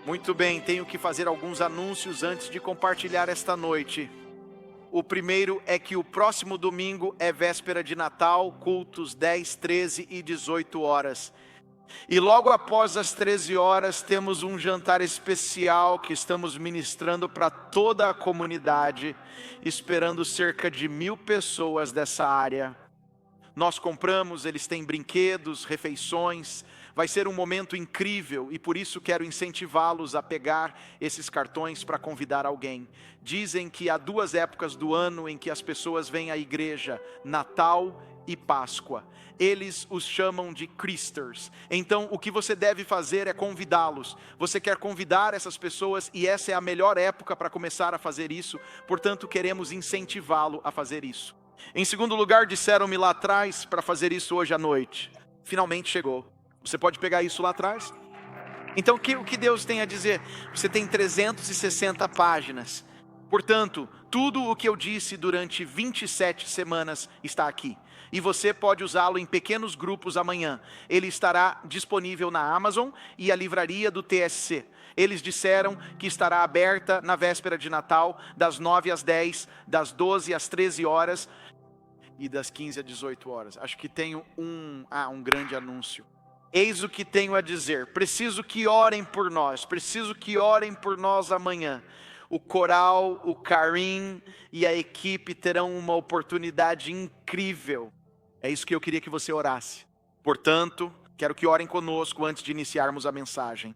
Muito bem, tenho que fazer alguns anúncios antes de compartilhar esta noite. O primeiro é que o próximo domingo é véspera de Natal, cultos 10, 13 e 18 horas. E logo após as 13 horas temos um jantar especial que estamos ministrando para toda a comunidade, esperando cerca de 1.000 pessoas dessa área. Nós compramos, eles têm brinquedos, refeições, vai ser um momento incrível e por isso quero incentivá-los a pegar esses cartões para convidar alguém. Dizem que há 2 épocas do ano em que as pessoas vêm à igreja, Natal e Páscoa. Eles os chamam de Christers. Então o que você deve fazer é convidá-los. Você quer convidar essas pessoas e essa é a melhor época para começar a fazer isso, portanto queremos incentivá-lo a fazer isso. Em segundo lugar, disseram-me lá atrás para fazer isso hoje à noite. Finalmente chegou. Você pode pegar isso lá atrás? Então o que Deus tem a dizer? Você tem 360 páginas. Portanto, tudo o que eu disse durante 27 semanas está aqui. E você pode usá-lo em pequenos grupos amanhã. Ele estará disponível na Amazon e a livraria do TSC. Eles disseram que estará aberta na véspera de Natal, das 9 às 10, das 12 às 13 horas e das 15 às 18 horas. Acho que tenho um grande anúncio. Eis o que tenho a dizer. Preciso que orem por nós. Preciso que orem por nós amanhã. O coral, o Karim e a equipe terão uma oportunidade incrível. É isso que eu queria que você orasse. Portanto, quero que orem conosco antes de iniciarmos a mensagem.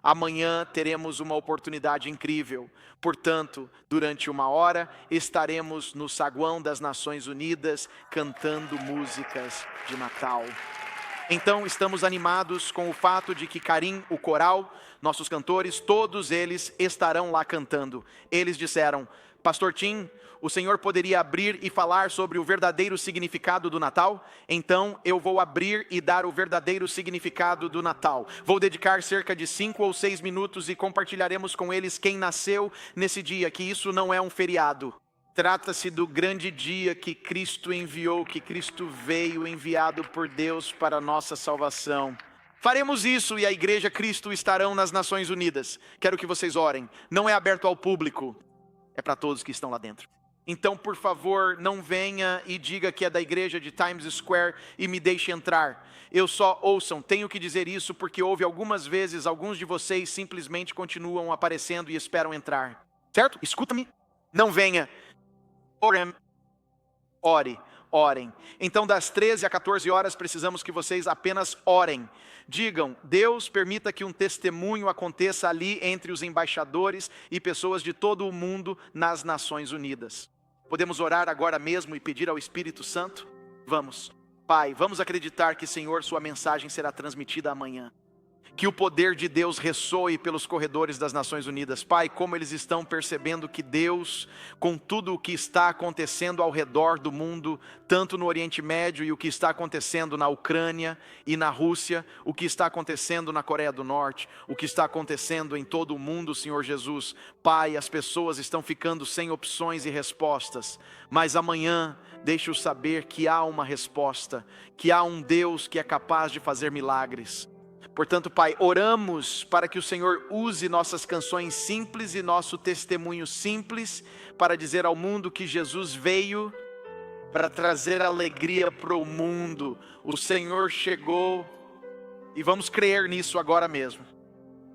Amanhã teremos uma oportunidade incrível. Portanto, durante 1 hora, estaremos no saguão das Nações Unidas cantando músicas de Natal. Então, estamos animados com o fato de que Karim, o coral, nossos cantores, todos eles estarão lá cantando. Eles disseram: Pastor Tim, o Senhor poderia abrir e falar sobre o verdadeiro significado do Natal? Então eu vou abrir e dar o verdadeiro significado do Natal. Vou dedicar cerca de 5 ou 6 minutos e compartilharemos com eles quem nasceu nesse dia, que isso não é um feriado. Trata-se do grande dia que Cristo enviou, que Cristo veio enviado por Deus para a nossa salvação. Faremos isso e a Igreja Cristo estarão nas Nações Unidas. Quero que vocês orem. Não é aberto ao público, é para todos que estão lá dentro. Então, por favor, não venha e diga que é da igreja de Times Square e me deixe entrar. Eu só ouçam, tenho que dizer isso porque houve algumas vezes, alguns de vocês simplesmente continuam aparecendo e esperam entrar. Certo? Escuta-me. Não venha. Orem. Então, das 13 a 14 horas, precisamos que vocês apenas orem. Digam: Deus, permita que um testemunho aconteça ali entre os embaixadores e pessoas de todo o mundo nas Nações Unidas. Podemos orar agora mesmo e pedir ao Espírito Santo? Vamos. Pai, vamos acreditar que, Senhor, sua mensagem será transmitida amanhã. Que o poder de Deus ressoe pelos corredores das Nações Unidas. Pai, como eles estão percebendo que Deus, com tudo o que está acontecendo ao redor do mundo, tanto no Oriente Médio e o que está acontecendo na Ucrânia e na Rússia, o que está acontecendo na Coreia do Norte, o que está acontecendo em todo o mundo, Senhor Jesus. Pai, as pessoas estão ficando sem opções e respostas, mas amanhã deixe-os saber que há uma resposta, que há um Deus que é capaz de fazer milagres. Portanto, Pai, oramos para que o Senhor use nossas canções simples e nosso testemunho simples para dizer ao mundo que Jesus veio para trazer alegria para o mundo. O Senhor chegou e vamos crer nisso agora mesmo,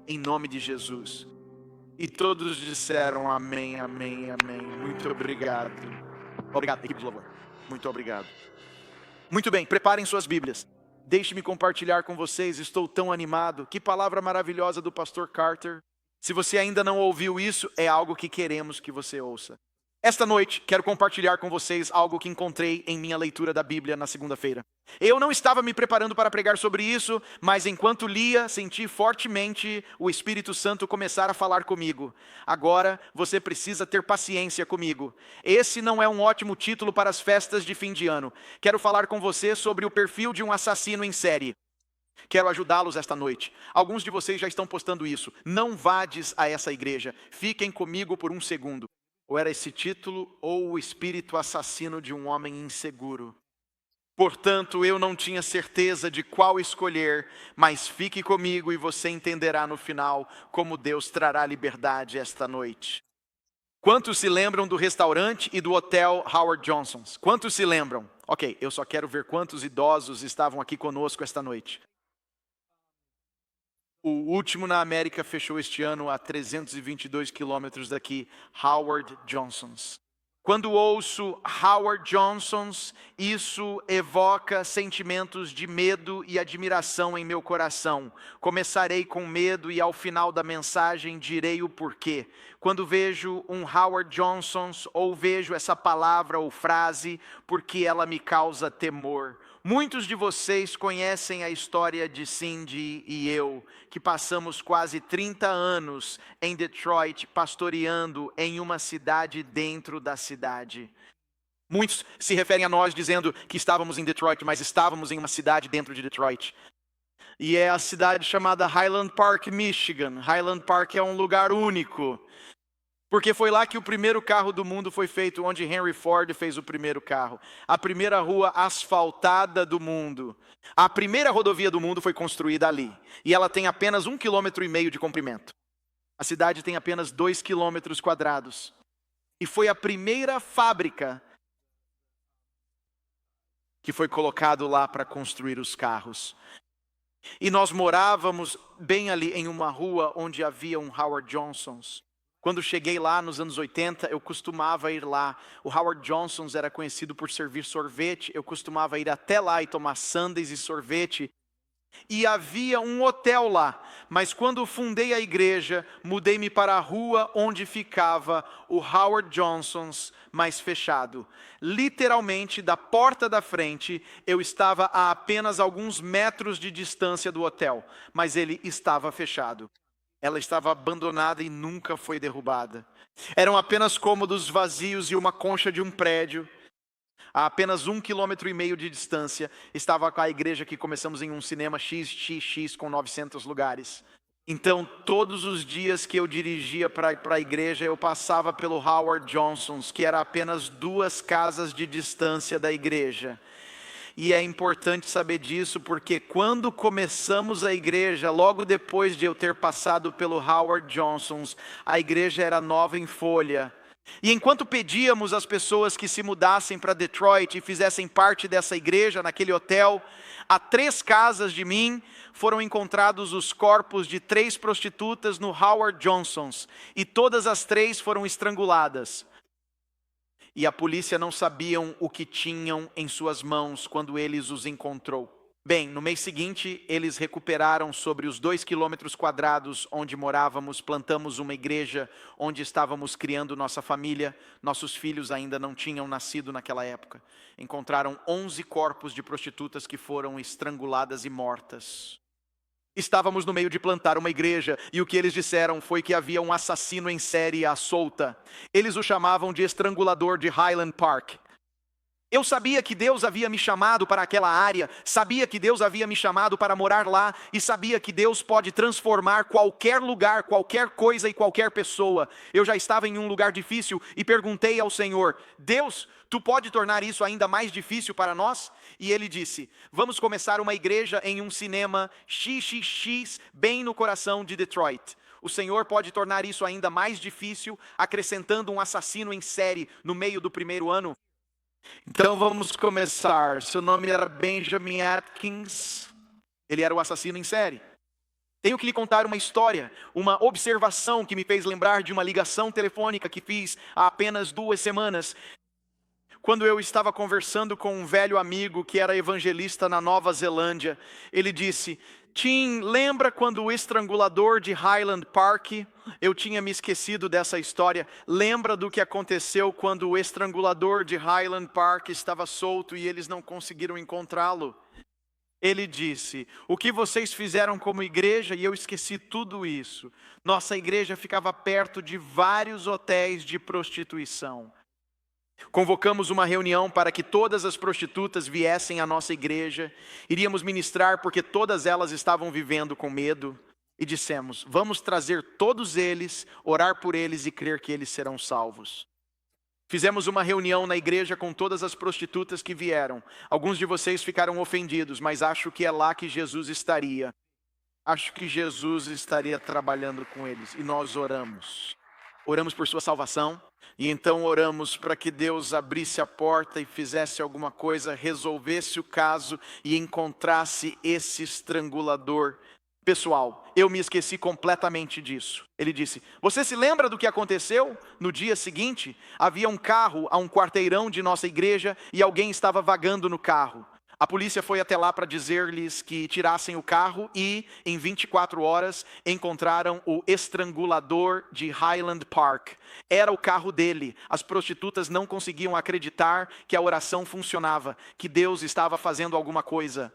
em nome de Jesus. E todos disseram amém, amém, amém. Muito obrigado. Obrigado, equipe de louvor. Muito obrigado. Muito bem, preparem suas Bíblias. Deixe-me compartilhar com vocês, estou tão animado. Que palavra maravilhosa do pastor Carter. Se você ainda não ouviu isso, é algo que queremos que você ouça. Esta noite, quero compartilhar com vocês algo que encontrei em minha leitura da Bíblia na segunda-feira. Eu não estava me preparando para pregar sobre isso, mas enquanto lia, senti fortemente o Espírito Santo começar a falar comigo. Agora, você precisa ter paciência comigo. Esse não é um ótimo título para as festas de fim de ano. Quero falar com você sobre o perfil de um assassino em série. Quero ajudá-los esta noite. Alguns de vocês já estão postando isso. Não vades a essa igreja. Fiquem comigo por um segundo. Ou era esse título, ou o espírito assassino de um homem inseguro. Portanto, eu não tinha certeza de qual escolher, mas fique comigo e você entenderá no final como Deus trará liberdade esta noite. Quantos se lembram do restaurante e do hotel Howard Johnson's? Quantos se lembram? Ok, eu só quero ver quantos idosos estavam aqui conosco esta noite. O último na América fechou este ano a 322 quilômetros daqui, Howard Johnson's. Quando ouço Howard Johnson's, isso evoca sentimentos de medo e admiração em meu coração. Começarei com medo e ao final da mensagem direi o porquê. Quando vejo um Howard Johnson's ou vejo essa palavra ou frase, porque ela me causa temor. Muitos de vocês conhecem a história de Cindy e eu, que passamos quase 30 anos em Detroit, pastoreando em uma cidade dentro da cidade. Muitos se referem a nós dizendo que estávamos em Detroit, mas estávamos em uma cidade dentro de Detroit. E é a cidade chamada Highland Park, Michigan. Highland Park é um lugar único. Porque foi lá que o primeiro carro do mundo foi feito, onde Henry Ford fez o primeiro carro. A primeira rua asfaltada do mundo. A primeira rodovia do mundo foi construída ali. E ela tem apenas 1,5 km de comprimento. A cidade tem apenas 2 km quadrados. E foi a primeira fábrica que foi colocado lá para construir os carros. E nós morávamos bem ali em uma rua onde havia um Howard Johnson's. Quando cheguei lá nos anos 80, eu costumava ir lá. O Howard Johnson's era conhecido por servir sorvete. Eu costumava ir até lá e tomar sundaes e sorvete. E havia um hotel lá. Mas quando fundei a igreja, mudei-me para a rua onde ficava o Howard Johnson's, mais fechado. Literalmente, da porta da frente, eu estava a apenas alguns metros de distância do hotel. Mas ele estava fechado. Ela estava abandonada e nunca foi derrubada. Eram apenas cômodos vazios e uma concha de um prédio. A apenas 1,5 km de distância estava a igreja que começamos em um cinema XXX com 900 lugares. Então, todos os dias que eu dirigia para a igreja, eu passava pelo Howard Johnson's, que era apenas 2 casas de distância da igreja. E é importante saber disso, porque quando começamos a igreja, logo depois de eu ter passado pelo Howard Johnson's, a igreja era nova em folha. E enquanto pedíamos às pessoas que se mudassem para Detroit e fizessem parte dessa igreja, naquele hotel, a 3 casas de mim foram encontrados os corpos de 3 prostitutas no Howard Johnson's. E todas as 3 foram estranguladas. E a polícia não sabiam o que tinham em suas mãos quando eles os encontrou. Bem, no mês seguinte, eles recuperaram sobre os 2 quilômetros quadrados onde morávamos, plantamos uma igreja onde estávamos criando nossa família. Nossos filhos ainda não tinham nascido naquela época. Encontraram 11 corpos de prostitutas que foram estranguladas e mortas. Estávamos no meio de plantar uma igreja e o que eles disseram foi que havia um assassino em série à solta. Eles o chamavam de estrangulador de Highland Park. Eu sabia que Deus havia me chamado para aquela área, sabia que Deus havia me chamado para morar lá e sabia que Deus pode transformar qualquer lugar, qualquer coisa e qualquer pessoa. Eu já estava em um lugar difícil e perguntei ao Senhor: Deus, Tu pode tornar isso ainda mais difícil para nós? E Ele disse: vamos começar uma igreja em um cinema XXX, bem no coração de Detroit. O Senhor pode tornar isso ainda mais difícil, acrescentando um assassino em série no meio do primeiro ano? Então vamos começar. Seu nome era Benjamin Atkins. Ele era o assassino em série. Tenho que lhe contar uma história, uma observação que me fez lembrar de uma ligação telefônica que fiz há apenas 2 semanas. Quando eu estava conversando com um velho amigo que era evangelista na Nova Zelândia, ele disse: Tim, lembra quando o estrangulador de Highland Park? Eu tinha me esquecido dessa história. Lembra do que aconteceu quando o estrangulador de Highland Park estava solto e eles não conseguiram encontrá-lo? Ele disse: o que vocês fizeram como igreja? E eu esqueci tudo isso. Nossa igreja ficava perto de vários hotéis de prostituição. Convocamos uma reunião para que todas as prostitutas viessem à nossa igreja. Iríamos ministrar porque todas elas estavam vivendo com medo. E dissemos: vamos trazer todos eles, orar por eles e crer que eles serão salvos. Fizemos uma reunião na igreja com todas as prostitutas que vieram. Alguns de vocês ficaram ofendidos, mas acho que é lá que Jesus estaria. Acho que Jesus estaria trabalhando com eles. E nós oramos. Oramos por sua salvação. E então oramos para que Deus abrisse a porta e fizesse alguma coisa, resolvesse o caso e encontrasse esse estrangulador. Pessoal, eu me esqueci completamente disso. Ele disse: você se lembra do que aconteceu? No dia seguinte, havia um carro a um quarteirão de nossa igreja e alguém estava vagando no carro. A polícia foi até lá para dizer-lhes que tirassem o carro e, em 24 horas, encontraram o estrangulador de Highland Park. Era o carro dele. As prostitutas não conseguiam acreditar que a oração funcionava, que Deus estava fazendo alguma coisa.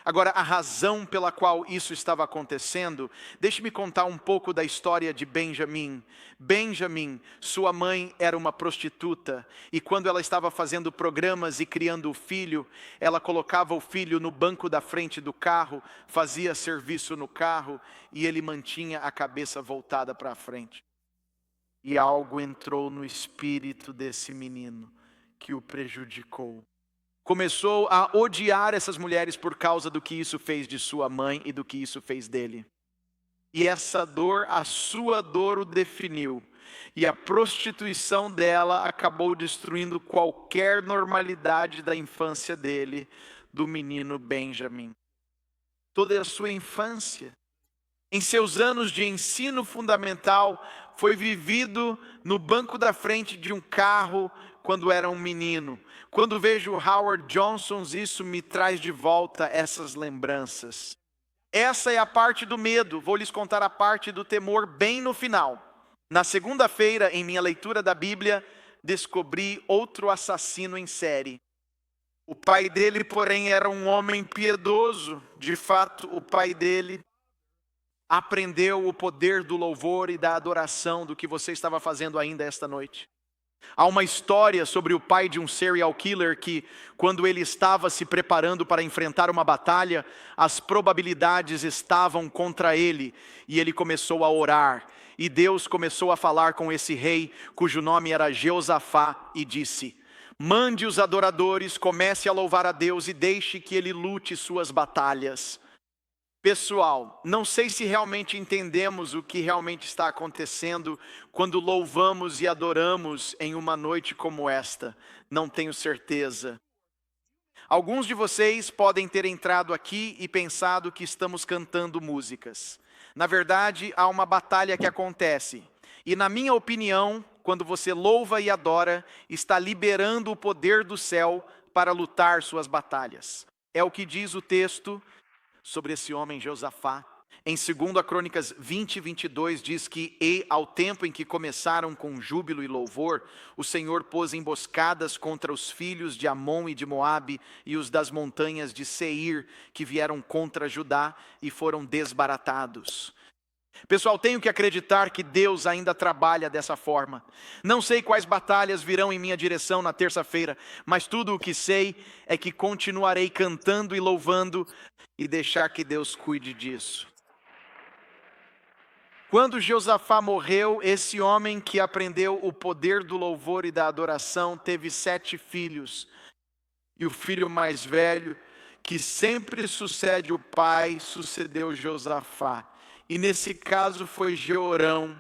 Agora, a razão pela qual isso estava acontecendo, deixe-me contar um pouco da história de Benjamin. Benjamin, sua mãe era uma prostituta, e quando ela estava fazendo programas e criando o filho, ela colocava o filho no banco da frente do carro, fazia serviço no carro, e ele mantinha a cabeça voltada para a frente. E algo entrou no espírito desse menino, que o prejudicou. Começou a odiar essas mulheres por causa do que isso fez de sua mãe e do que isso fez dele. E essa dor, a sua dor o definiu. E a prostituição dela acabou destruindo qualquer normalidade da infância dele, do menino Benjamin. Toda a sua infância, em seus anos de ensino fundamental, foi vivido no banco da frente de um carro quando era um menino. Quando vejo Howard Johnson, isso me traz de volta essas lembranças. Essa é a parte do medo. Vou lhes contar a parte do temor bem no final. Na segunda-feira, em minha leitura da Bíblia, descobri outro assassino em série. O pai dele, porém, era um homem piedoso. De fato, o pai dele aprendeu o poder do louvor e da adoração do que você estava fazendo ainda esta noite. Há uma história sobre o pai de um serial killer que, quando ele estava se preparando para enfrentar uma batalha, as probabilidades estavam contra ele e ele começou a orar. E Deus começou a falar com esse rei, cujo nome era Jeosafá, e disse: mande os adoradores, comece a louvar a Deus e deixe que ele lute suas batalhas. Pessoal, não sei se realmente entendemos o que realmente está acontecendo quando louvamos e adoramos em uma noite como esta. Não tenho certeza. Alguns de vocês podem ter entrado aqui e pensado que estamos cantando músicas. Na verdade, há uma batalha que acontece. E na minha opinião, quando você louva e adora, está liberando o poder do céu para lutar suas batalhas. É o que diz o texto sobre esse homem Josafá. Em 2 Crônicas 20, 22 diz que e ao tempo em que começaram com júbilo e louvor, o Senhor pôs emboscadas contra os filhos de Amon e de Moabe e os das montanhas de Seir, que vieram contra Judá e foram desbaratados. Pessoal, tenho que acreditar que Deus ainda trabalha dessa forma. Não sei quais batalhas virão em minha direção na terça-feira, mas tudo o que sei é que continuarei cantando e louvando e deixar que Deus cuide disso. Quando Josafá morreu, esse homem que aprendeu o poder do louvor e da adoração teve 7 filhos. E o filho mais velho, que sempre sucede o pai, sucedeu Josafá. E nesse caso foi Jeorão.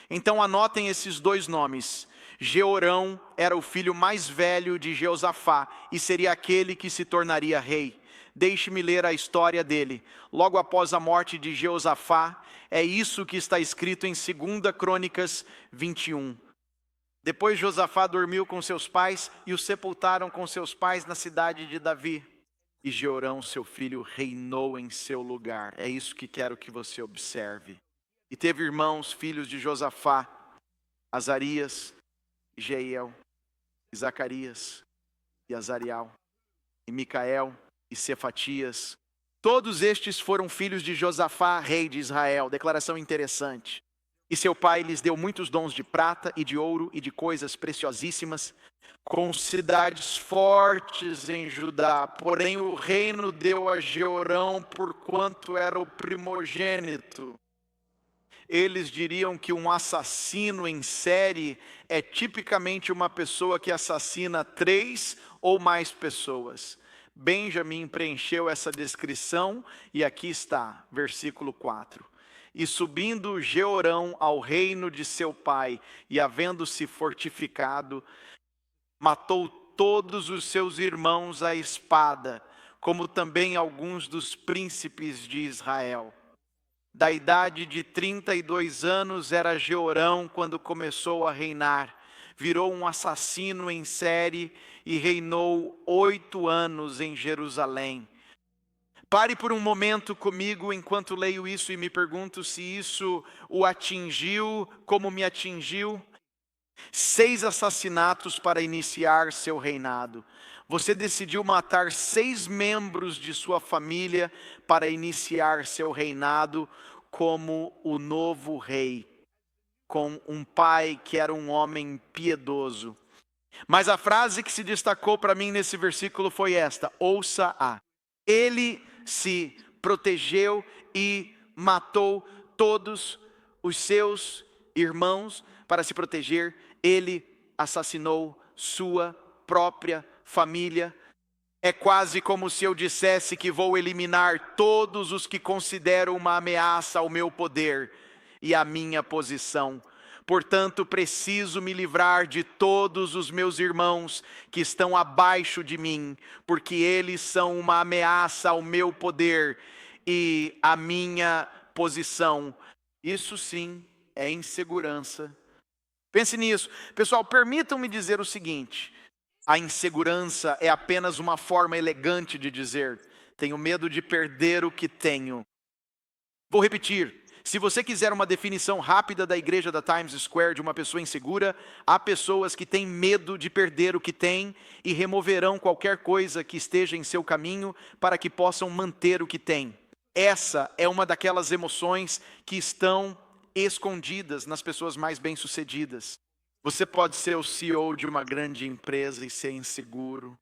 Então anotem esses 2 nomes. Jeorão era o filho mais velho de Jeosafá e seria aquele que se tornaria rei. Deixe-me ler a história dele. Logo após a morte de Jeosafá, é isso que está escrito em 2 Crônicas 21. Depois Josafá dormiu com seus pais e o sepultaram com seus pais na cidade de Davi. E Jeorão, seu filho, reinou em seu lugar. É isso que quero que você observe. E teve irmãos, filhos de Josafá, Azarias, Jeiel, e Zacarias, e Azariel, e Micael, e Cefatias. Todos estes foram filhos de Josafá, rei de Israel. Declaração interessante. E seu pai lhes deu muitos dons de prata e de ouro e de coisas preciosíssimas, com cidades fortes em Judá. Porém o reino deu a Jeorão, porquanto era o primogênito. Eles diriam que um assassino em série é tipicamente uma pessoa que assassina 3 ou mais pessoas. Benjamim preencheu essa descrição e aqui está, versículo 4. E subindo Jeorão ao reino de seu pai, e havendo-se fortificado, matou todos os seus irmãos à espada, como também alguns dos príncipes de Israel. Da idade de 32 anos era Jeorão quando começou a reinar. Virou um assassino em série e reinou 8 anos em Jerusalém. Pare por um momento comigo enquanto leio isso e me pergunto se isso o atingiu como me atingiu. 6 assassinatos para iniciar seu reinado. Você decidiu matar 6 membros de sua família para iniciar seu reinado como o novo rei, com um pai que era um homem piedoso. Mas a frase que se destacou para mim nesse versículo foi esta: ouça-a. Ele se protegeu e matou todos os seus irmãos para se proteger. Ele assassinou sua própria família. É quase como se eu dissesse que vou eliminar todos os que considero uma ameaça ao meu poder e à minha posição. Portanto, preciso me livrar de todos os meus irmãos que estão abaixo de mim, porque eles são uma ameaça ao meu poder e à minha posição. Isso sim é insegurança. Pense nisso. Pessoal, permitam-me dizer o seguinte: a insegurança é apenas uma forma elegante de dizer: tenho medo de perder o que tenho. Vou repetir. Se você quiser uma definição rápida da igreja da Times Square de uma pessoa insegura, há pessoas que têm medo de perder o que têm e removerão qualquer coisa que esteja em seu caminho para que possam manter o que têm. Essa é uma daquelas emoções que estão escondidas nas pessoas mais bem-sucedidas. Você pode ser o CEO de uma grande empresa e ser inseguro.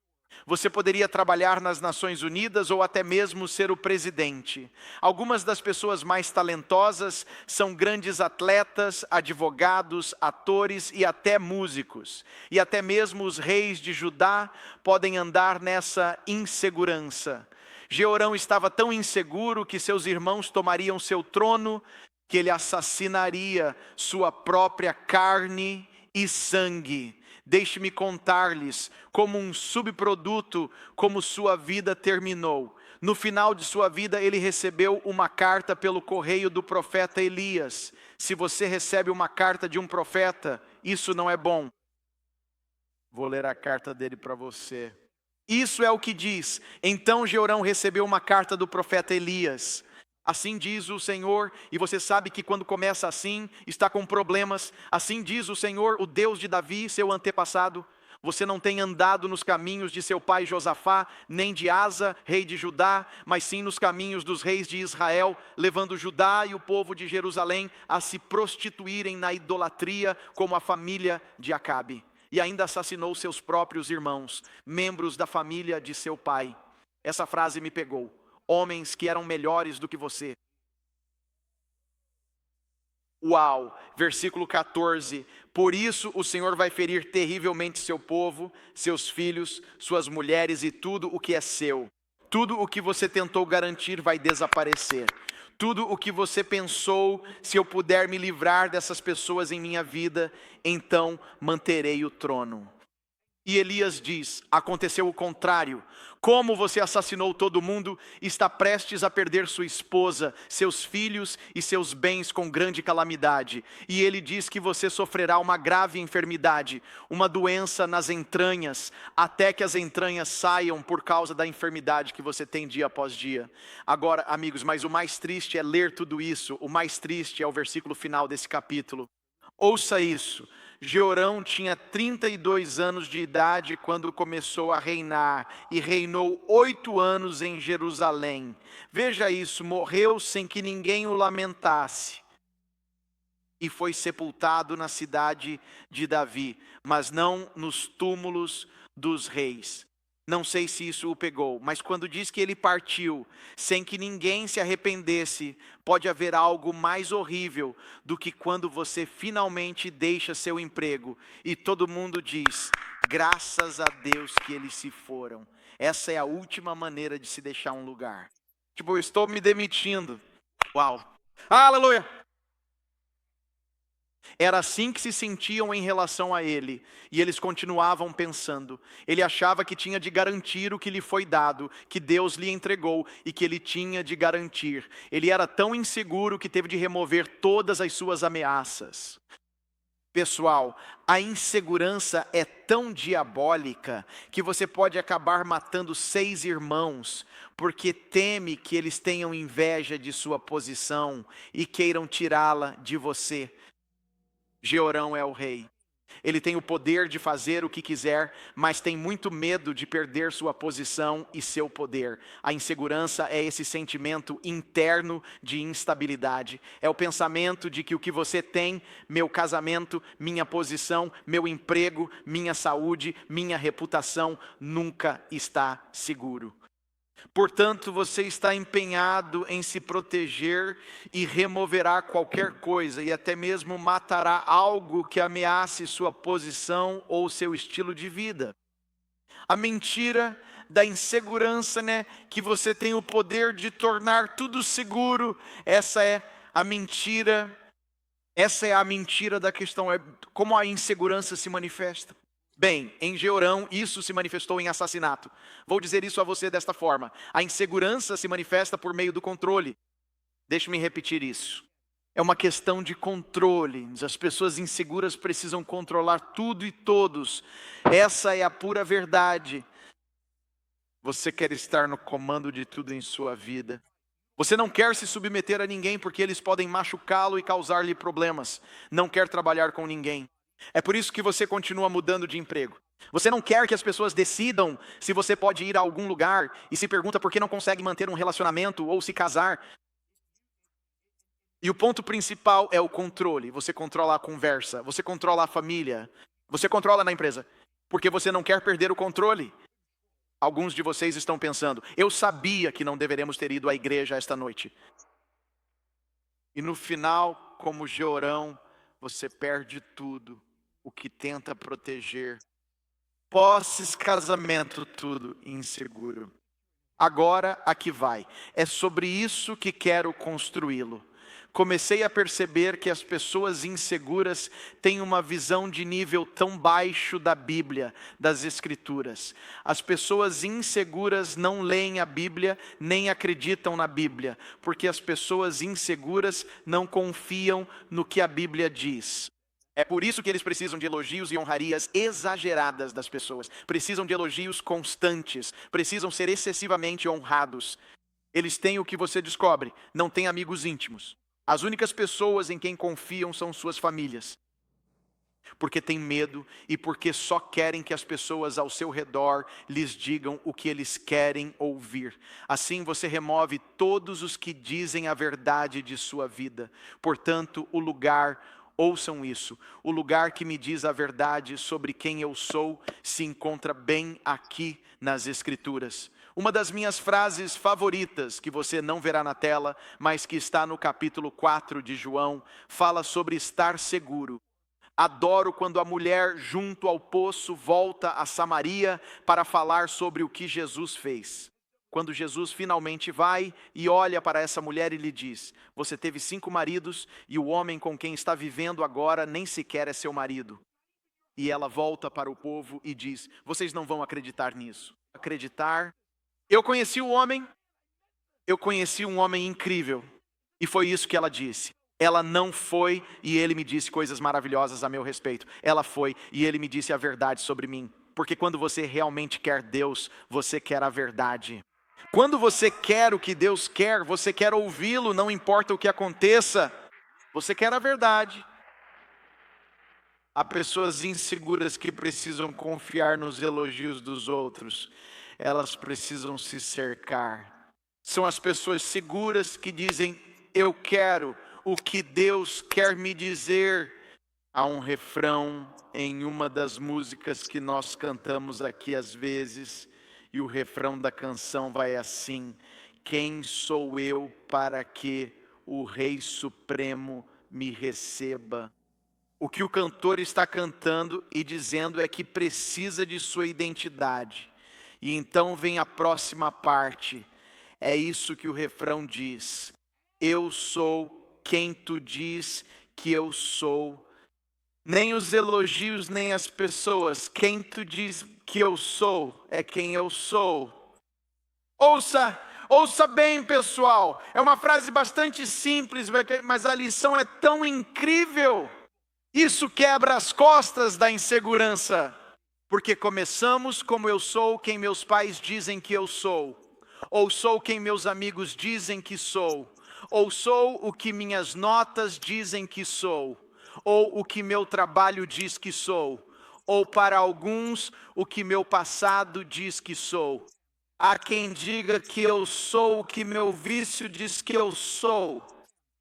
Você poderia trabalhar nas Nações Unidas ou até mesmo ser o presidente. Algumas das pessoas mais talentosas são grandes atletas, advogados, atores e até músicos. E até mesmo os reis de Judá podem andar nessa insegurança. Jeorão estava tão inseguro que seus irmãos tomariam seu trono, que ele assassinaria sua própria carne e sangue. Deixe-me contar-lhes como um subproduto, como sua vida terminou. No final de sua vida, ele recebeu uma carta pelo correio do profeta Elias. Se você recebe uma carta de um profeta, isso não é bom. Vou ler a carta dele para você. Isso é o que diz: então Jeorão recebeu uma carta do profeta Elias. Assim diz o Senhor, e você sabe que quando começa assim, está com problemas. Assim diz o Senhor, o Deus de Davi, seu antepassado: você não tem andado nos caminhos de seu pai Josafá, nem de Asa, rei de Judá, mas sim nos caminhos dos reis de Israel, levando Judá e o povo de Jerusalém a se prostituírem na idolatria, como a família de Acabe. E ainda assassinou seus próprios irmãos, membros da família de seu pai. Essa frase me pegou. Homens que eram melhores do que você. Uau, versículo 14. Por isso o Senhor vai ferir terrivelmente seu povo, seus filhos, suas mulheres e tudo o que é seu. Tudo o que você tentou garantir vai desaparecer. Tudo o que você pensou: se eu puder me livrar dessas pessoas em minha vida, então manterei o trono. E Elias diz: aconteceu o contrário. Como você assassinou todo mundo, está prestes a perder sua esposa, seus filhos e seus bens com grande calamidade. E ele diz que você sofrerá uma grave enfermidade, uma doença nas entranhas, até que as entranhas saiam por causa da enfermidade que você tem dia após dia. Agora, amigos, mas o mais triste é ler tudo isso. O mais triste é o versículo final desse capítulo. Ouça isso. Jeorão tinha 32 anos de idade quando começou a reinar e reinou 8 anos em Jerusalém. Veja isso, morreu sem que ninguém o lamentasse e foi sepultado na cidade de Davi, mas não nos túmulos dos reis. Não sei se isso o pegou, mas quando diz que ele partiu sem que ninguém se arrependesse, pode haver algo mais horrível do que quando você finalmente deixa seu emprego e todo mundo diz: graças a Deus que eles se foram. Essa é a última maneira de se deixar um lugar. Tipo, eu estou me demitindo. Uau! Aleluia! Era assim que se sentiam em relação a ele, e eles continuavam pensando. Ele achava que tinha de garantir o que lhe foi dado, que Deus lhe entregou e que ele tinha de garantir. Ele era tão inseguro que teve de remover todas as suas ameaças. Pessoal, a insegurança é tão diabólica que você pode acabar matando 6 irmãos, porque teme que eles tenham inveja de sua posição e queiram tirá-la de você. Jeorão é o rei. Ele tem o poder de fazer o que quiser, mas tem muito medo de perder sua posição e seu poder. A insegurança é esse sentimento interno de instabilidade. É o pensamento de que o que você tem, meu casamento, minha posição, meu emprego, minha saúde, minha reputação, nunca está seguro. Portanto, você está empenhado em se proteger e removerá qualquer coisa e até mesmo matará algo que ameace sua posição ou seu estilo de vida. A mentira da insegurança, que você tem o poder de tornar tudo seguro, essa é a mentira da questão, é como a insegurança se manifesta. Bem, em Jeorão, isso se manifestou em assassinato. Vou dizer isso a você desta forma: a insegurança se manifesta por meio do controle. Deixe-me repetir isso. É uma questão de controle. As pessoas inseguras precisam controlar tudo e todos. Essa é a pura verdade. Você quer estar no comando de tudo em sua vida. Você não quer se submeter a ninguém porque eles podem machucá-lo e causar-lhe problemas. Não quer trabalhar com ninguém. É por isso que você continua mudando de emprego. Você não quer que as pessoas decidam se você pode ir a algum lugar e se pergunta por que não consegue manter um relacionamento ou se casar. E o ponto principal é o controle. Você controla a conversa, você controla a família, você controla na empresa, porque você não quer perder o controle. Alguns de vocês estão pensando: eu sabia que não deveremos ter ido à igreja esta noite. E no final, como Jeorão, você perde tudo o que tenta proteger. Posses, casamento, tudo inseguro. Agora, aqui vai. É sobre isso que quero construí-lo. Comecei a perceber que as pessoas inseguras têm uma visão de nível tão baixo da Bíblia, das Escrituras. As pessoas inseguras não leem a Bíblia, nem acreditam na Bíblia, porque as pessoas inseguras não confiam no que a Bíblia diz. É por isso que eles precisam de elogios e honrarias exageradas das pessoas. Precisam de elogios constantes. Precisam ser excessivamente honrados. Eles têm o que você descobre: não têm amigos íntimos. As únicas pessoas em quem confiam são suas famílias. Porque têm medo e porque só querem que as pessoas ao seu redor lhes digam o que eles querem ouvir. Assim você remove todos os que dizem a verdade de sua vida. Portanto, ouçam isso: o lugar que me diz a verdade sobre quem eu sou se encontra bem aqui nas Escrituras. Uma das minhas frases favoritas, que você não verá na tela, mas que está no capítulo 4 de João, fala sobre estar seguro. Adoro quando a mulher junto ao poço volta a Samaria para falar sobre o que Jesus fez. Quando Jesus finalmente vai e olha para essa mulher e lhe diz: você teve 5 maridos e o homem com quem está vivendo agora nem sequer é seu marido. E ela volta para o povo e diz: vocês não vão acreditar nisso. Acreditar? Eu conheci um homem incrível. E foi isso que ela disse. Ela não foi e ele me disse coisas maravilhosas a meu respeito. Ela foi e ele me disse a verdade sobre mim. Porque quando você realmente quer Deus, você quer a verdade. Quando você quer o que Deus quer, você quer ouvi-lo, não importa o que aconteça. Você quer a verdade. Há pessoas inseguras que precisam confiar nos elogios dos outros. Elas precisam se cercar. São as pessoas seguras que dizem: eu quero o que Deus quer me dizer. Há um refrão em uma das músicas que nós cantamos aqui às vezes, E o refrão da canção vai assim: quem sou eu para que o Rei Supremo me receba? O que o cantor está cantando e dizendo é que precisa de sua identidade. E então vem a próxima parte. É isso que o refrão diz: eu sou quem tu diz que eu sou. Nem os elogios, nem as pessoas. Quem tu diz que eu sou é quem eu sou. Ouça bem, pessoal. É uma frase bastante simples, mas a lição é tão incrível. Isso quebra as costas da insegurança. Porque começamos como eu sou quem meus pais dizem que eu sou. Ou sou quem meus amigos dizem que sou. Ou sou o que minhas notas dizem que sou. Ou o que meu trabalho diz que sou. Ou para alguns, o que meu passado diz que sou. Há quem diga que eu sou o que meu vício diz que eu sou.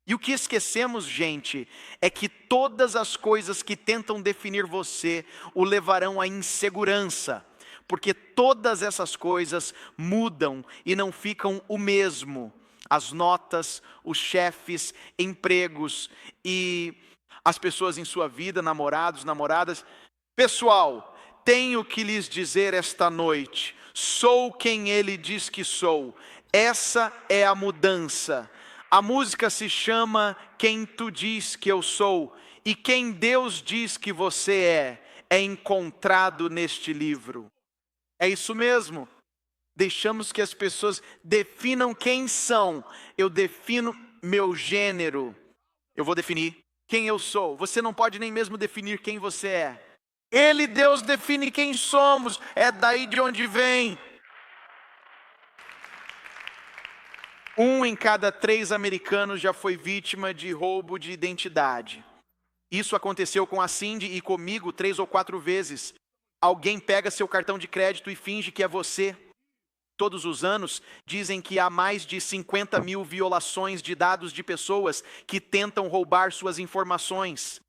E o que esquecemos, gente, é que todas as coisas que tentam definir você o levarão à insegurança. Porque todas essas coisas mudam e não ficam o mesmo. As notas, os chefes, empregos e as pessoas em sua vida, namorados, namoradas. Pessoal, tenho que lhes dizer esta noite: sou quem ele diz que sou. Essa é a mudança. A música se chama Quem Tu Diz Que Eu Sou. E quem Deus diz que você é encontrado neste livro. É isso mesmo. Deixamos que as pessoas definam quem são. Eu defino meu gênero. Eu vou definir quem eu sou. Você não pode nem mesmo definir quem você é. Ele, Deus, define quem somos. É daí de onde vem. 1 em cada 3 americanos já foi vítima de roubo de identidade. Isso aconteceu com a Cindy e comigo 3 ou 4 vezes. Alguém pega seu cartão de crédito e finge que é você. Todos os anos, dizem que há mais de 50 mil violações de dados de pessoas que tentam roubar suas informações.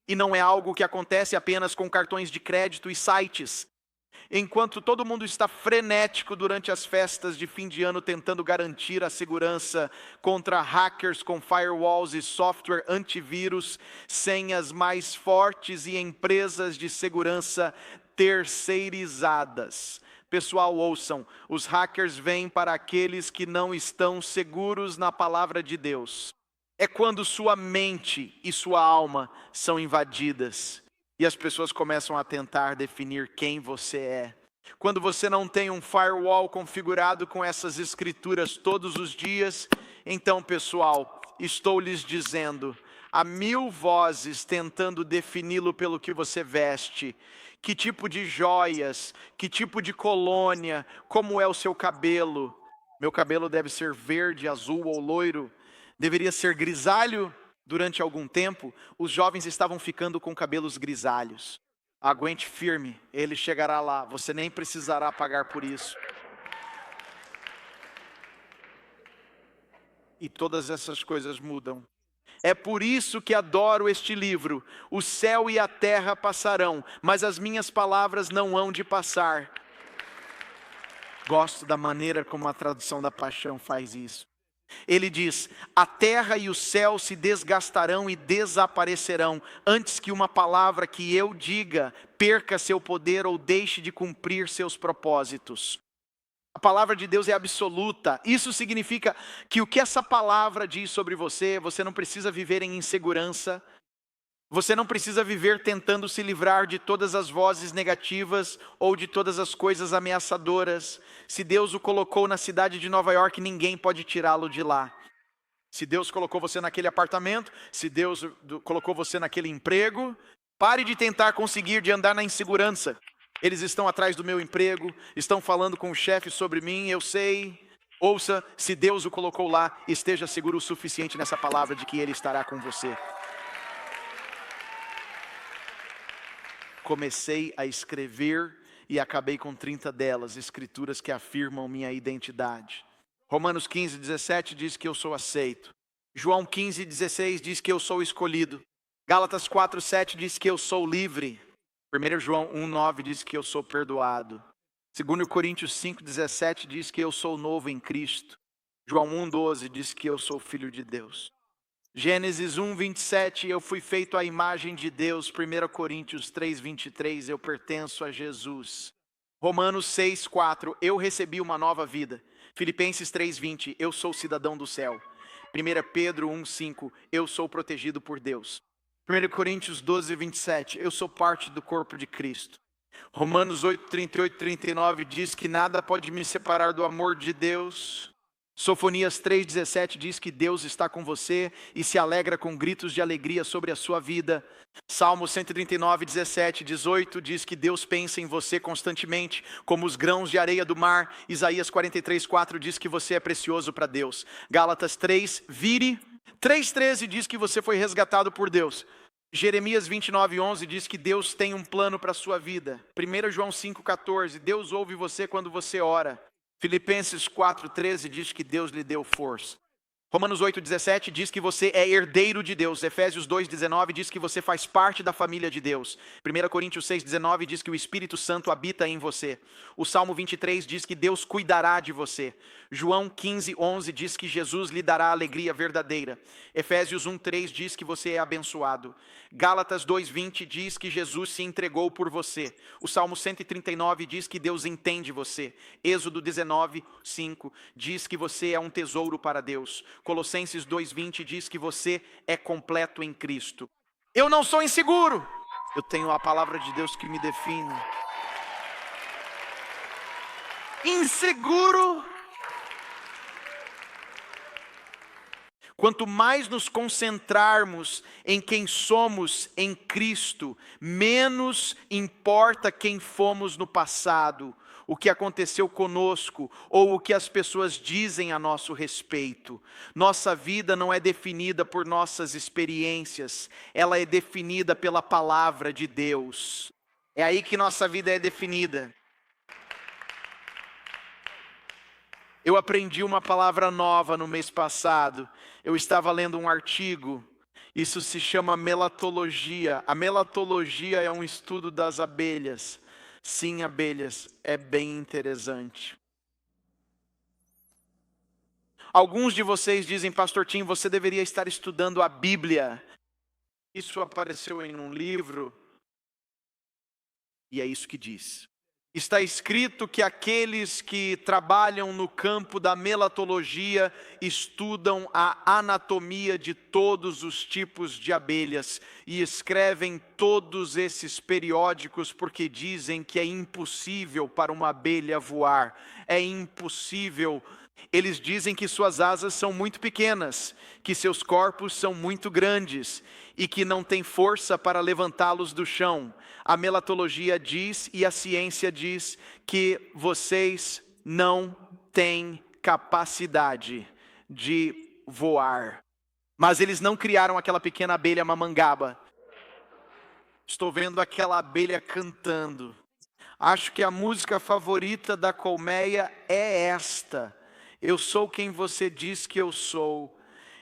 E não é algo que acontece apenas com cartões de crédito e sites. Enquanto todo mundo está frenético durante as festas de fim de ano tentando garantir a segurança contra hackers com firewalls e software antivírus, senhas mais fortes e empresas de segurança terceirizadas. Pessoal, ouçam, os hackers vêm para aqueles que não estão seguros na palavra de Deus. É quando sua mente e sua alma são invadidas. E as pessoas começam a tentar definir quem você é. Quando você não tem um firewall configurado com essas escrituras todos os dias, então, pessoal, estou lhes dizendo, há 1000 vozes tentando defini-lo pelo que você veste. Que tipo de joias, que tipo de colônia, como é o seu cabelo. Meu cabelo deve ser verde, azul ou loiro. Deveria ser grisalho. Durante algum tempo, os jovens estavam ficando com cabelos grisalhos. Aguente firme, ele chegará lá, você nem precisará pagar por isso. E todas essas coisas mudam. É por isso que adoro este livro. O céu e a terra passarão, mas as minhas palavras não hão de passar. Gosto da maneira como a tradução da Paixão faz isso. Ele diz, a terra e o céu se desgastarão e desaparecerão, antes que uma palavra que eu diga perca seu poder ou deixe de cumprir seus propósitos. A palavra de Deus é absoluta. Isso significa que o que essa palavra diz sobre você, você não precisa viver em insegurança. Você não precisa viver tentando se livrar de todas as vozes negativas ou de todas as coisas ameaçadoras. Se Deus o colocou na cidade de Nova York, ninguém pode tirá-lo de lá. Se Deus colocou você naquele apartamento, se Deus colocou você naquele emprego, pare de tentar conseguir de andar na insegurança. Eles estão atrás do meu emprego, estão falando com o chefe sobre mim, eu sei. Ouça, se Deus o colocou lá, esteja seguro o suficiente nessa palavra de que Ele estará com você. Comecei a escrever e acabei com 30 delas, escrituras que afirmam minha identidade. Romanos 15:17 diz que eu sou aceito. João 15:16 diz que eu sou escolhido. Gálatas 4:7 diz que eu sou livre. 1 João 1:9 diz que eu sou perdoado. 2 Coríntios 5,17 diz que eu sou novo em Cristo. João 1,12 diz que eu sou filho de Deus. Gênesis 1,27, eu fui feito à imagem de Deus. 1 Coríntios 3,23, eu pertenço a Jesus. Romanos 6,4, eu recebi uma nova vida. Filipenses 3,20, eu sou cidadão do céu. 1 Pedro 1,5, eu sou protegido por Deus. 1 Coríntios 12,27, eu sou parte do corpo de Cristo. Romanos 8,38, 39 diz que nada pode me separar do amor de Deus. Sofonias 3,17 diz que Deus está com você e se alegra com gritos de alegria sobre a sua vida. Salmo 139, 17, 18 diz que Deus pensa em você constantemente, como os grãos de areia do mar. Isaías 43, 4 diz que você é precioso para Deus. Gálatas 3, vire. 3,13 diz que você foi resgatado por Deus. Jeremias 29, 11 diz que Deus tem um plano para a sua vida. 1 João 5, 14, Deus ouve você quando você ora. Filipenses 4,13 diz que Deus lhe deu força. Romanos 8,17 diz que você é herdeiro de Deus. Efésios 2,19 diz que você faz parte da família de Deus. 1 Coríntios 6,19 diz que o Espírito Santo habita em você. O Salmo 23 diz que Deus cuidará de você. João 15,11 diz que Jesus lhe dará alegria verdadeira. Efésios 1,3 diz que você é abençoado. Gálatas 2,20 diz que Jesus se entregou por você. O Salmo 139 diz que Deus entende você. Êxodo 19,5 diz que você é um tesouro para Deus. Colossenses 2,20 diz que você é completo em Cristo. Eu não sou inseguro. Eu tenho a palavra de Deus que me define. Inseguro. Quanto mais nos concentrarmos em quem somos em Cristo, menos importa quem fomos no passado, o que aconteceu conosco ou o que as pessoas dizem a nosso respeito. Nossa vida não é definida por nossas experiências, ela é definida pela palavra de Deus. É aí que nossa vida é definida. Eu aprendi uma palavra nova no mês passado. Eu estava lendo um artigo, isso se chama melatologia. A melatologia é um estudo das abelhas. Sim, abelhas, é bem interessante. Alguns de vocês dizem, Pastor Tim, você deveria estar estudando a Bíblia. Isso apareceu em um livro, e é isso que diz. Está escrito que aqueles que trabalham no campo da melatologia estudam a anatomia de todos os tipos de abelhas e escrevem todos esses periódicos porque dizem que é impossível para uma abelha voar. É impossível. Eles dizem que suas asas são muito pequenas, que seus corpos são muito grandes e que não tem força para levantá-los do chão. A melatologia diz e a ciência diz que vocês não têm capacidade de voar. Mas eles não criaram aquela pequena abelha mamangaba. Estou vendo aquela abelha cantando. Acho que a música favorita da colmeia é esta. Eu sou quem você diz que eu sou.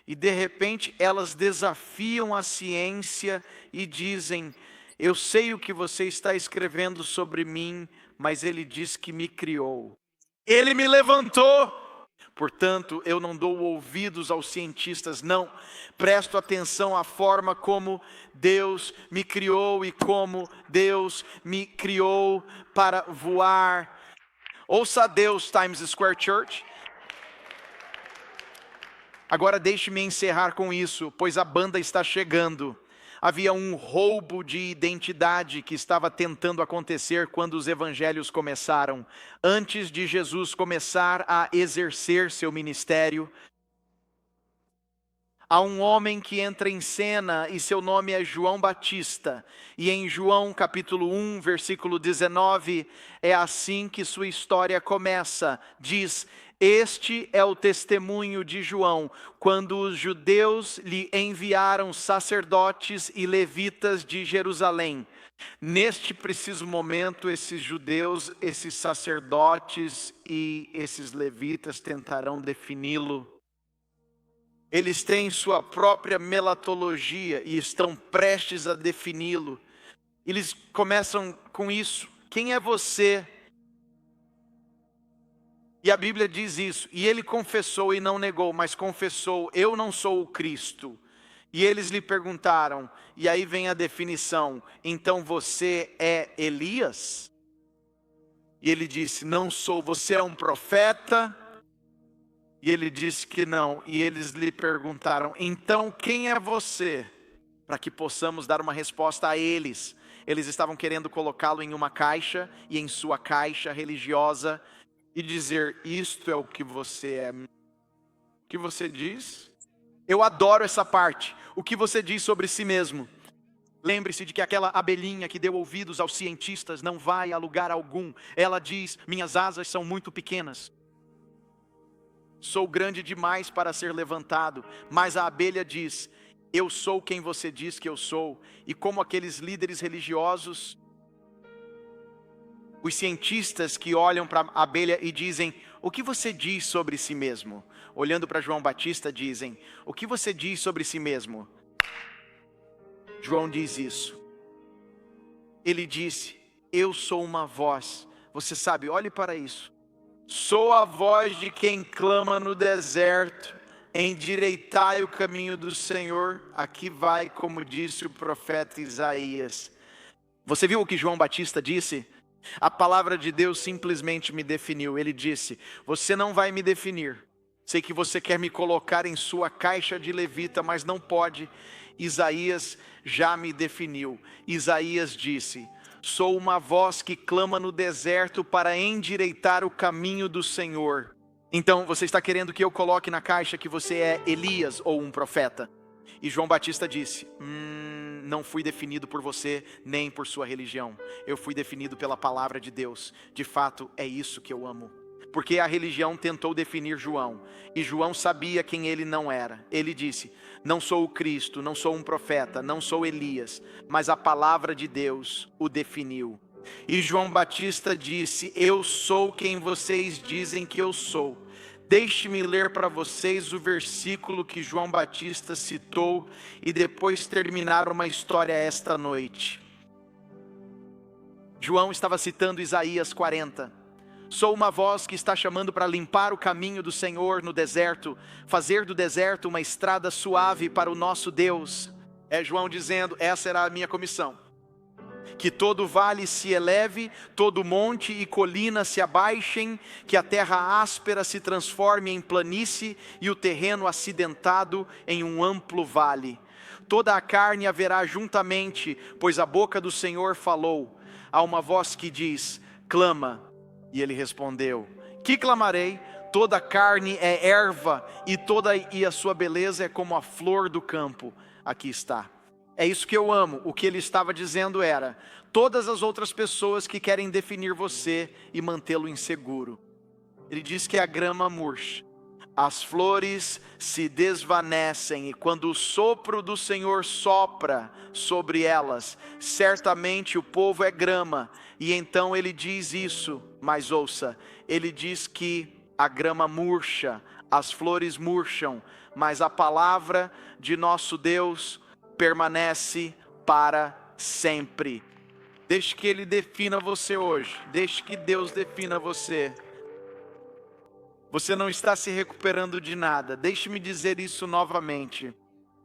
E de repente elas desafiam a ciência e dizem, eu sei o que você está escrevendo sobre mim, mas ele diz que me criou. Ele me levantou. Portanto, eu não dou ouvidos aos cientistas, não. Presto atenção à forma como Deus me criou e como Deus me criou para voar. Ouça a Deus, Times Square Church. Agora deixe-me encerrar com isso, pois a banda está chegando. Havia um roubo de identidade que estava tentando acontecer quando os evangelhos começaram. Antes de Jesus começar a exercer seu ministério, há um homem que entra em cena e seu nome é João Batista. E em João capítulo 1, versículo 19, é assim que sua história começa. Diz, este é o testemunho de João, quando os judeus lhe enviaram sacerdotes e levitas de Jerusalém. Neste preciso momento, esses judeus, esses sacerdotes e esses levitas tentarão defini-lo. Eles têm sua própria melatologia e estão prestes a defini-lo. Eles começam com isso. Quem é você? E a Bíblia diz isso. E ele confessou e não negou, mas confessou: eu não sou o Cristo. E eles lhe perguntaram, e aí vem a definição: então você é Elias? E ele disse: não sou. Você é um profeta? E ele disse que não. E eles lhe perguntaram: então quem é você? Para que possamos dar uma resposta a eles. Eles estavam querendo colocá-lo em uma caixa, e em sua caixa religiosa, e dizer: isto é o que você é. O que você diz? Eu adoro essa parte. O que você diz sobre si mesmo? Lembre-se de que aquela abelhinha que deu ouvidos aos cientistas não vai a lugar algum. Ela diz: minhas asas são muito pequenas. Sou grande demais para ser levantado. Mas a abelha diz: eu sou quem você diz que eu sou. E como aqueles líderes religiosos, os cientistas que olham para a abelha e dizem: o que você diz sobre si mesmo? Olhando para João Batista dizem: o que você diz sobre si mesmo? João diz isso. Ele disse: eu sou uma voz. Você sabe, olhe para isso. Sou a voz de quem clama no deserto: endireitai o caminho do Senhor. Aqui vai, como disse o profeta Isaías. Você viu o que João Batista disse? A palavra de Deus simplesmente me definiu. Ele disse: você não vai me definir. Sei que você quer me colocar em sua caixa de levita, mas não pode. Isaías já me definiu. Isaías disse: sou uma voz que clama no deserto para endireitar o caminho do Senhor. Então você está querendo que eu coloque na caixa que você é Elias ou um profeta? E João Batista disse: não fui definido por você nem por sua religião. Eu fui definido pela palavra de Deus. De fato, é isso que eu amo. Porque a religião tentou definir João, e João sabia quem ele não era. Ele disse: não sou o Cristo, não sou um profeta, não sou Elias, mas a palavra de Deus o definiu. E João Batista disse: eu sou quem vocês dizem que eu sou. Deixe-me ler para vocês o versículo que João Batista citou e depois terminar uma história esta noite. João estava citando Isaías 40. Sou uma voz que está chamando para limpar o caminho do Senhor no deserto, fazer do deserto uma estrada suave para o nosso Deus. É João dizendo: essa era a minha comissão. Que todo vale se eleve, todo monte e colina se abaixem, que a terra áspera se transforme em planície e o terreno acidentado em um amplo vale. Toda a carne haverá juntamente, pois a boca do Senhor falou. Há uma voz que diz: clama. E ele respondeu: que clamarei? Toda a carne é erva e a sua beleza é como a flor do campo. Aqui está. É isso que eu amo. O que ele estava dizendo era: todas as outras pessoas que querem definir você e mantê-lo inseguro. Ele diz que a grama murcha, as flores se desvanecem, e quando o sopro do Senhor sopra sobre elas, certamente o povo é grama. E então ele diz isso, mas ouça, ele diz que a grama murcha, as flores murcham, mas a palavra de nosso Deus permanece para sempre. Deixe que Ele defina você hoje. Deixe que Deus defina você. Você não está se recuperando de nada. Deixe-me dizer isso novamente.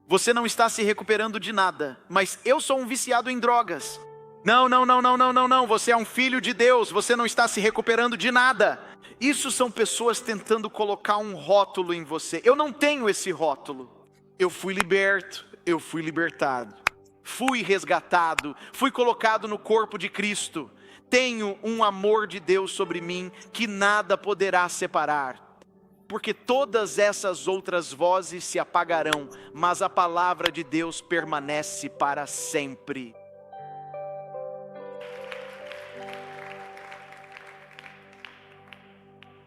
Você não está se recuperando de nada. Mas eu sou um viciado em drogas. Não. Você é um filho de Deus. Você não está se recuperando de nada. Isso são pessoas tentando colocar um rótulo em você. Eu não tenho esse rótulo. Eu fui liberto. Eu fui libertado, fui resgatado, fui colocado no corpo de Cristo. Tenho um amor de Deus sobre mim que nada poderá separar. Porque todas essas outras vozes se apagarão, mas a palavra de Deus permanece para sempre.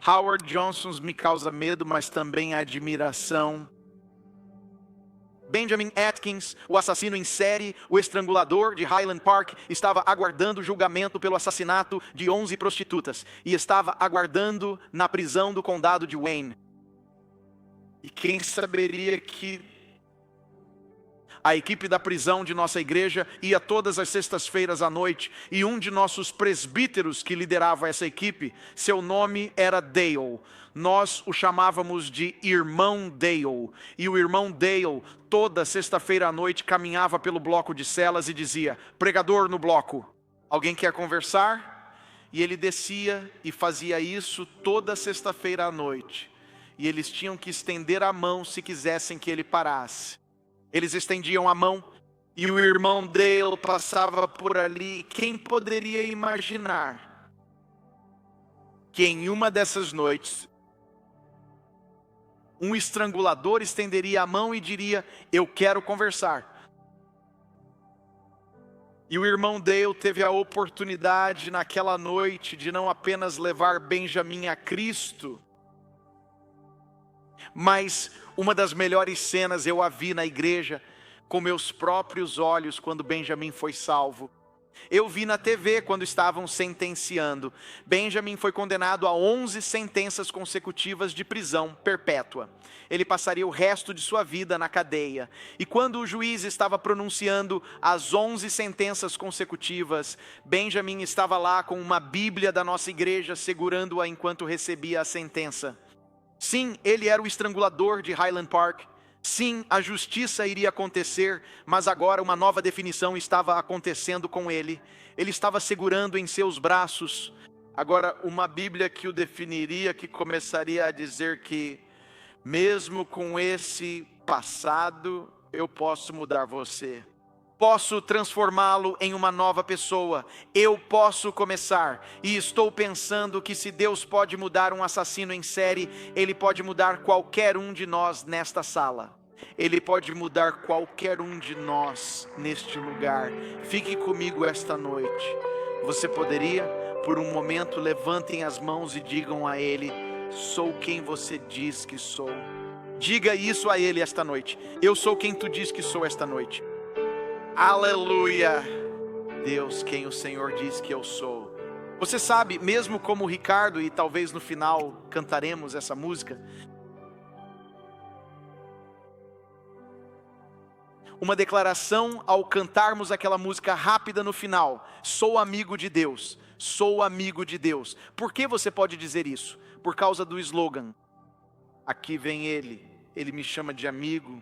Howard Johnson me causa medo, mas também admiração. Benjamin Atkins, o assassino em série, o estrangulador de Highland Park, estava aguardando julgamento pelo assassinato de 11 prostitutas e estava aguardando na prisão do condado de Wayne. E quem saberia que A equipe da prisão de nossa igreja ia todas as sextas-feiras à noite, e um de nossos presbíteros que liderava essa equipe, seu nome era Dale. Nós o chamávamos de Irmão Dale. E o Irmão Dale, toda sexta-feira à noite, caminhava pelo bloco de celas e dizia: pregador no bloco, alguém quer conversar? E ele descia e fazia isso toda sexta-feira à noite. E eles tinham que estender a mão se quisessem que ele parasse. Eles estendiam a mão e o irmão Dale passava por ali. Quem poderia imaginar que em uma dessas noites, um estrangulador estenderia a mão e diria: eu quero conversar. E o irmão Dale teve a oportunidade naquela noite de não apenas levar Benjamin a Cristo, mas uma das melhores cenas eu a vi na igreja com meus próprios olhos quando Benjamin foi salvo. Eu vi na TV quando estavam sentenciando. Benjamin foi condenado a 11 sentenças consecutivas de prisão perpétua. Ele passaria o resto de sua vida na cadeia. E quando o juiz estava pronunciando as 11 sentenças consecutivas, Benjamin estava lá com uma Bíblia da nossa igreja, segurando-a enquanto recebia a sentença. Sim, ele era o estrangulador de Highland Park. Sim, a justiça iria acontecer, mas agora uma nova definição estava acontecendo com ele. Ele estava segurando em seus braços, agora uma Bíblia que o definiria, que começaria a dizer que, mesmo com esse passado, eu posso mudar você. Posso transformá-lo em uma nova pessoa. Eu posso começar. E estou pensando que se Deus pode mudar um assassino em série, Ele pode mudar qualquer um de nós nesta sala. Ele pode mudar qualquer um de nós neste lugar. Fique comigo esta noite. Você poderia, por um momento, levantem as mãos e digam a Ele: sou quem você diz que sou. Diga isso a Ele esta noite. Eu sou quem tu diz que sou esta noite. Aleluia! Deus, quem o Senhor diz que eu sou. Você sabe, mesmo como Ricardo, e talvez no final cantaremos essa música, uma declaração ao cantarmos aquela música rápida no final: sou amigo de Deus, sou amigo de Deus. Por que você pode dizer isso? Por causa do slogan: aqui vem ele me chama de amigo.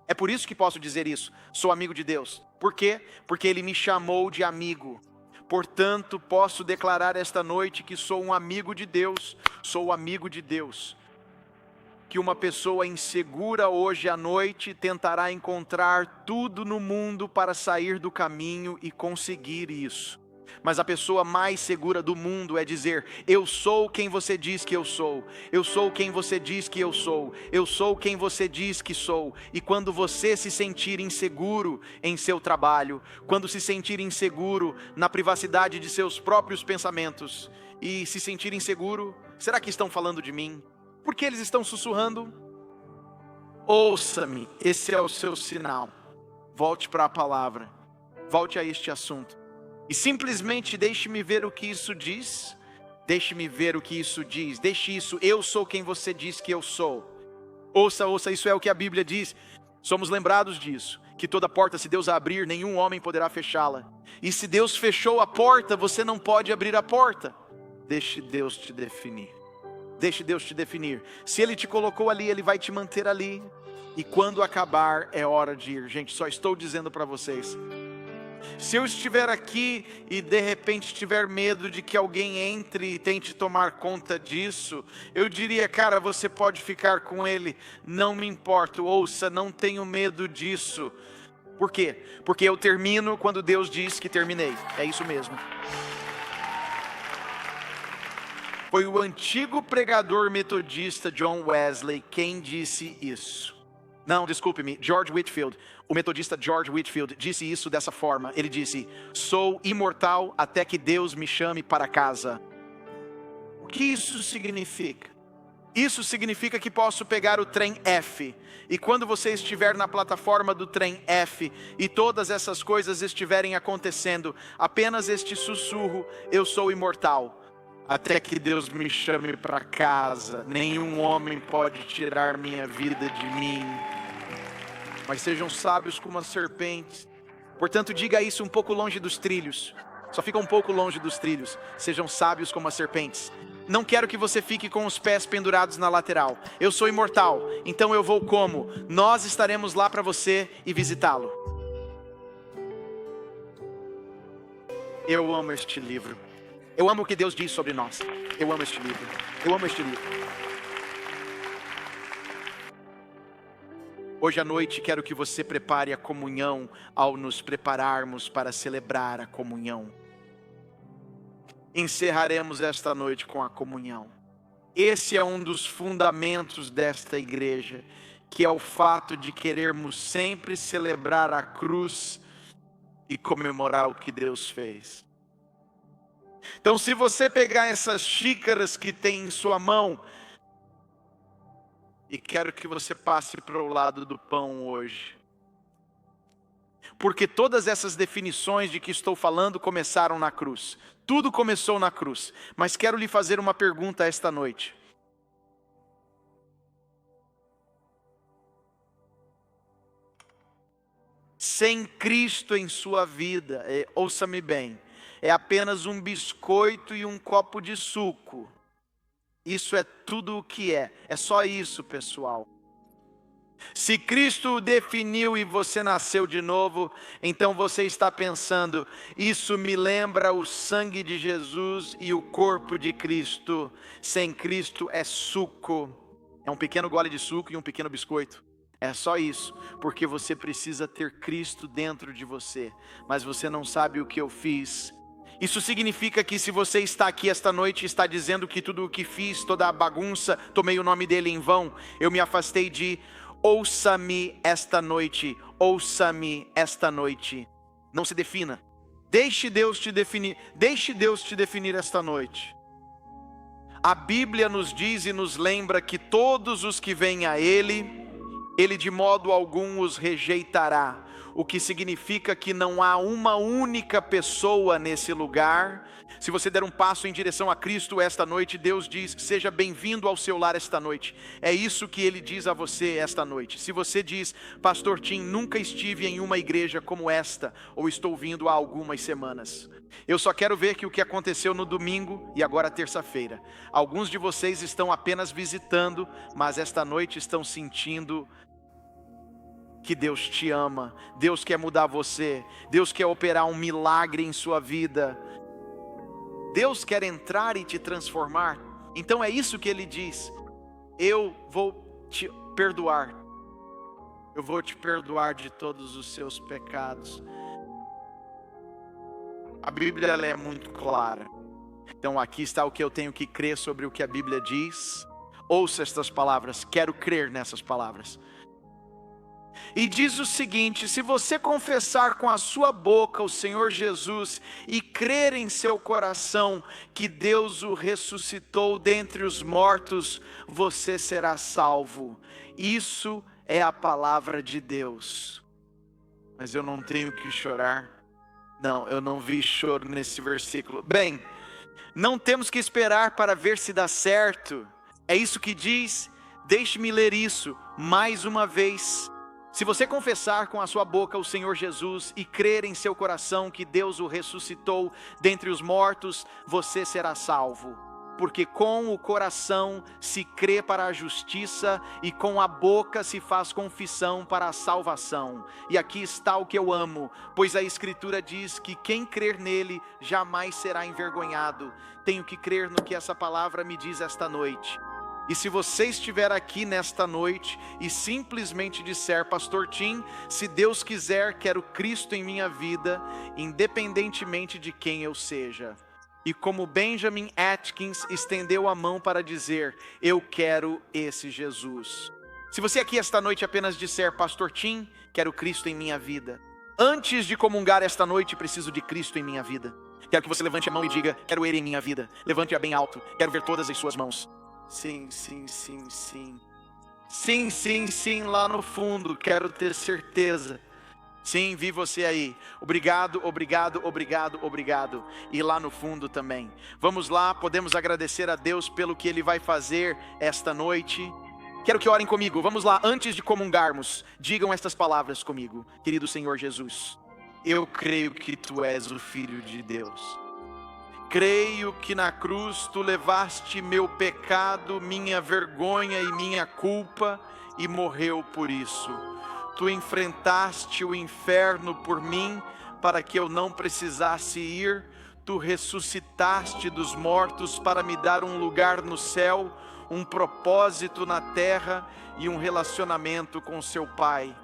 É por isso que posso dizer isso, sou amigo de Deus. Por quê? Porque Ele me chamou de amigo. Portanto, posso declarar esta noite que sou um amigo de Deus, sou amigo de Deus. Que uma pessoa insegura hoje à noite tentará encontrar tudo no mundo para sair do caminho e conseguir isso. Mas a pessoa mais segura do mundo é dizer: eu sou quem você diz que eu sou. Eu sou quem você diz que eu sou. Eu sou quem você diz que sou. E quando você se sentir inseguro em seu trabalho, quando se sentir inseguro na privacidade de seus próprios pensamentos, e se sentir inseguro: será que estão falando de mim? Por que eles estão sussurrando? Ouça-me, esse é o seu sinal. Volte para a palavra. Volte a este assunto. E simplesmente deixe-me ver o que isso diz. Deixe-me ver o que isso diz. Deixe isso, eu sou quem você diz que eu sou. Ouça, isso é o que a Bíblia diz. Somos lembrados disso, que toda porta, se Deus a abrir, nenhum homem poderá fechá-la. E se Deus fechou a porta, você não pode abrir a porta. Deixe Deus te definir. Deixe Deus te definir. Se Ele te colocou ali, Ele vai te manter ali. E quando acabar, é hora de ir. Gente, só estou dizendo para vocês. Se eu estiver aqui e de repente tiver medo de que alguém entre e tente tomar conta disso, eu diria: cara, você pode ficar com ele, não me importo. Ouça, não tenho medo disso. Por quê? Porque eu termino quando Deus diz que terminei. É isso mesmo. Foi o antigo pregador metodista John Wesley quem disse isso. Não, desculpe-me, George Whitefield. O metodista George Whitefield disse isso dessa forma. Ele disse: sou imortal até que Deus me chame para casa. O que isso significa? Isso significa que posso pegar o trem F. E quando você estiver na plataforma do trem F e todas essas coisas estiverem acontecendo, apenas este sussurro: eu sou imortal até que Deus me chame para casa. Nenhum homem pode tirar minha vida de mim. mas sejam sábios como as serpentes. Portanto, diga isso um pouco longe dos trilhos. Só fica um pouco longe dos trilhos. Sejam sábios como as serpentes. Não quero que você fique com os pés pendurados na lateral. Eu sou imortal, então eu vou como? Nós estaremos lá para você e visitá-lo. Eu amo este livro. Eu amo o que Deus diz sobre nós. Eu amo este livro. Eu amo este livro. Hoje à noite quero que você prepare a comunhão ao nos prepararmos para celebrar a comunhão. Encerraremos esta noite com a comunhão. Esse é um dos fundamentos desta igreja, que é o fato de querermos sempre celebrar a cruz e comemorar o que Deus fez. Então, se você pegar essas xícaras que tem em sua mão, e quero que você passe para o lado do pão hoje. Porque todas essas definições de que estou falando começaram na cruz. Tudo começou na cruz. Mas quero lhe fazer uma pergunta esta noite. Sem Cristo em sua vida, ouça-me bem, é apenas um biscoito e um copo de suco. Isso é tudo o que é só isso, pessoal. Se Cristo o definiu e você nasceu de novo, então você está pensando, isso me lembra o sangue de Jesus e o corpo de Cristo. Sem Cristo é suco, é um pequeno gole de suco e um pequeno biscoito. É só isso, porque você precisa ter Cristo dentro de você, mas você não sabe o que eu fiz. Isso significa que se você está aqui esta noite e está dizendo que tudo o que fiz, toda a bagunça, tomei o nome dele em vão, eu me afastei de, ouça-me esta noite, ouça-me esta noite. Não se defina, deixe Deus te definir esta noite. A Bíblia nos diz e nos lembra que todos os que vêm a Ele de modo algum os rejeitará. O que significa que não há uma única pessoa nesse lugar. Se você der um passo em direção a Cristo esta noite, Deus diz, seja bem-vindo ao seu lar esta noite. É isso que Ele diz a você esta noite. Se você diz, Pastor Tim, nunca estive em uma igreja como esta, ou estou vindo há algumas semanas. Eu só quero ver que o que aconteceu no domingo e agora terça-feira. Alguns de vocês estão apenas visitando, mas esta noite estão sentindo que Deus te ama, Deus quer mudar você, Deus quer operar um milagre em sua vida, Deus quer entrar e te transformar. Então é isso que Ele diz, eu vou te perdoar, eu vou te perdoar de todos os seus pecados. A Bíblia ela é muito clara, então aqui está o que eu tenho que crer sobre o que a Bíblia diz. Ouça estas palavras, quero crer nessas palavras. E diz o seguinte, se você confessar com a sua boca o Senhor Jesus e crer em seu coração que Deus o ressuscitou dentre os mortos, você será salvo. Isso é a palavra de Deus. Mas eu não tenho que chorar. Não, eu não vi choro nesse versículo. Bem, não temos que esperar para ver se dá certo. É isso que diz. Deixe-me ler isso mais uma vez. Se você confessar com a sua boca o Senhor Jesus e crer em seu coração que Deus o ressuscitou dentre os mortos, você será salvo. Porque com o coração se crê para a justiça e com a boca se faz confissão para a salvação. E aqui está o que eu amo, pois a Escritura diz que quem crer nele jamais será envergonhado. Tenho que crer no que essa palavra me diz esta noite. E se você estiver aqui nesta noite e simplesmente disser, Pastor Tim, se Deus quiser, quero Cristo em minha vida, independentemente de quem eu seja. E como Benjamin Atkins estendeu a mão para dizer, eu quero esse Jesus. Se você aqui esta noite apenas disser, Pastor Tim, quero Cristo em minha vida. Antes de comungar esta noite, preciso de Cristo em minha vida. Quero que você levante a mão e diga, quero Ele em minha vida. Levante-a bem alto, quero ver todas as suas mãos. Sim, sim, sim, sim. Sim, sim, sim, lá no fundo, quero ter certeza. Sim, vi você aí. Obrigado, obrigado, obrigado, obrigado. E lá no fundo também. Vamos lá, podemos agradecer a Deus pelo que Ele vai fazer esta noite. Quero que orem comigo. Vamos lá, antes de comungarmos, digam estas palavras comigo. Querido Senhor Jesus, eu creio que Tu és o Filho de Deus. Creio que na cruz Tu levaste meu pecado, minha vergonha e minha culpa e morreu por isso. Tu enfrentaste o inferno por mim para que eu não precisasse ir. Tu ressuscitaste dos mortos para me dar um lugar no céu, um propósito na terra e um relacionamento com seu Pai.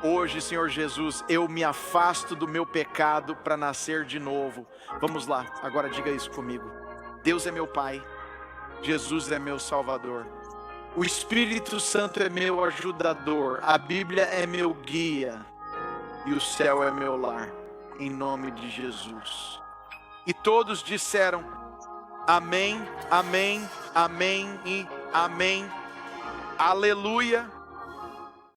Hoje, Senhor Jesus, eu me afasto do meu pecado para nascer de novo. Vamos lá, agora diga isso comigo. Deus é meu Pai, Jesus é meu Salvador. O Espírito Santo é meu ajudador, a Bíblia é meu guia e o céu é meu lar, em nome de Jesus. E todos disseram, amém, amém, amém e amém. Aleluia.